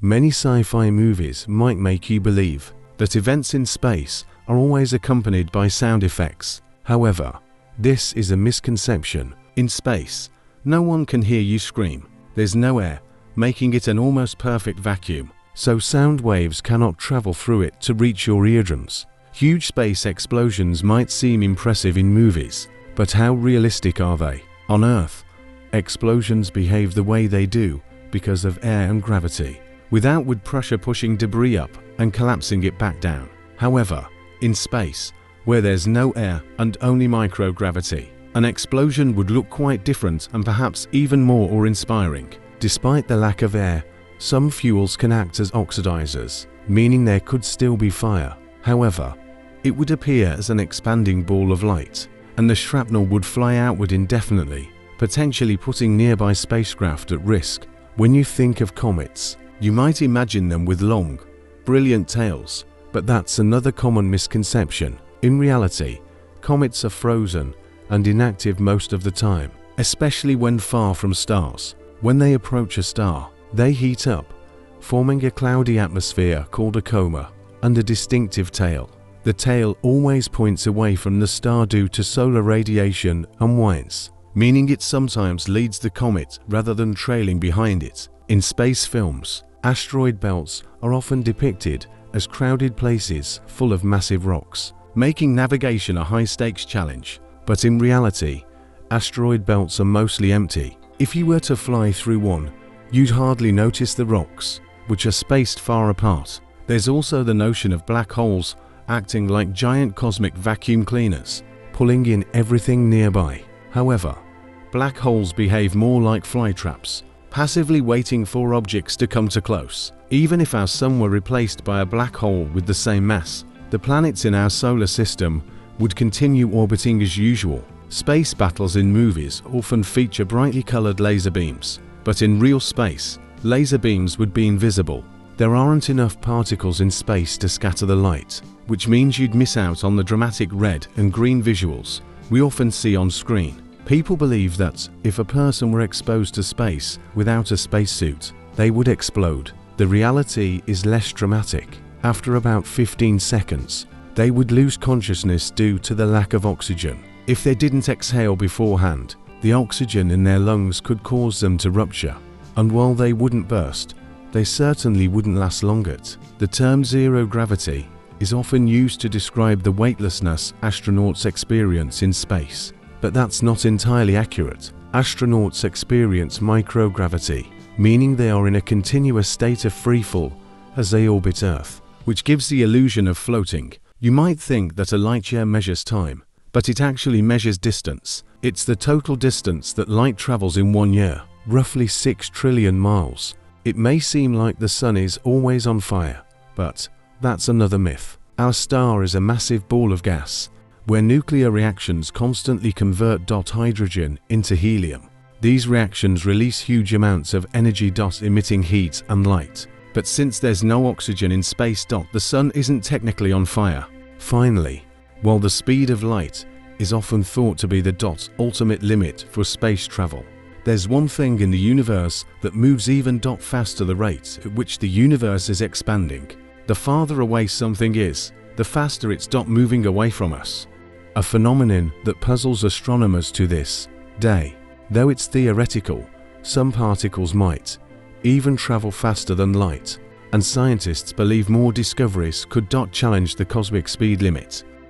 Many sci-fi movies might make you believe that events in space are always accompanied by sound effects. However, this is a misconception. In space, no one can hear you scream. There's no air, making it an almost perfect vacuum, so sound waves cannot travel through it to reach your eardrums. Huge space explosions might seem impressive in movies, but how realistic are they? On Earth, explosions behave the way they do because of air and gravity, with outward pressure pushing debris up and collapsing it back down. However, in space, where there's no air and only microgravity, an explosion would look quite different and perhaps even more awe-inspiring. Despite the lack of air, some fuels can act as oxidizers, meaning there could still be fire. However, it would appear as an expanding ball of light, and the shrapnel would fly outward indefinitely, potentially putting nearby spacecraft at risk. When you think of comets, you might imagine them with long, brilliant tails, but that's another common misconception. In reality, comets are frozen and inactive most of the time, especially when far from stars. When they approach a star, they heat up, forming a cloudy atmosphere called a coma, and a distinctive tail. The tail always points away from the star due to solar radiation and winds, meaning it sometimes leads the comet rather than trailing behind it. In space films, asteroid belts are often depicted as crowded places full of massive rocks, making navigation a high-stakes challenge. But in reality, asteroid belts are mostly empty. If you were to fly through one, you'd hardly notice the rocks, which are spaced far apart. There's also the notion of black holes acting like giant cosmic vacuum cleaners, pulling in everything nearby. However, black holes behave more like flytraps, passively waiting for objects to come too close. Even if our sun were replaced by a black hole with the same mass, the planets in our solar system would continue orbiting as usual. Space battles in movies often feature brightly colored laser beams, but in real space, laser beams would be invisible. There aren't enough particles in space to scatter the light, which means you'd miss out on the dramatic red and green visuals we often see on screen. People believe that if a person were exposed to space without a spacesuit, they would explode. The reality is less dramatic. After about 15 seconds, they would lose consciousness due to the lack of oxygen. If they didn't exhale beforehand, the oxygen in their lungs could cause them to rupture. And while they wouldn't burst, they certainly wouldn't last long. The term zero gravity is often used to describe the weightlessness astronauts experience in space, but that's not entirely accurate. Astronauts experience microgravity, meaning they are in a continuous state of freefall as they orbit Earth, which gives the illusion of floating. You might think that a light year measures time, but it actually measures distance. It's the total distance that light travels in 1 year, roughly 6 trillion miles. It may seem like the sun is always on fire, but that's another myth. Our star is a massive ball of gas, where nuclear reactions constantly convert hydrogen into helium. These reactions release huge amounts of energy, emitting heat and light. But since there's no oxygen in space, the sun isn't technically on fire. Finally, while the speed of light is often thought to be the ultimate limit for space travel, there's one thing in the universe that moves even faster: the rate at which the universe is expanding. The farther away something is, the faster it's moving away from us. A phenomenon that puzzles astronomers to this day. Though it's theoretical, some particles might even travel faster than light, and scientists believe more discoveries could challenge the cosmic speed limit.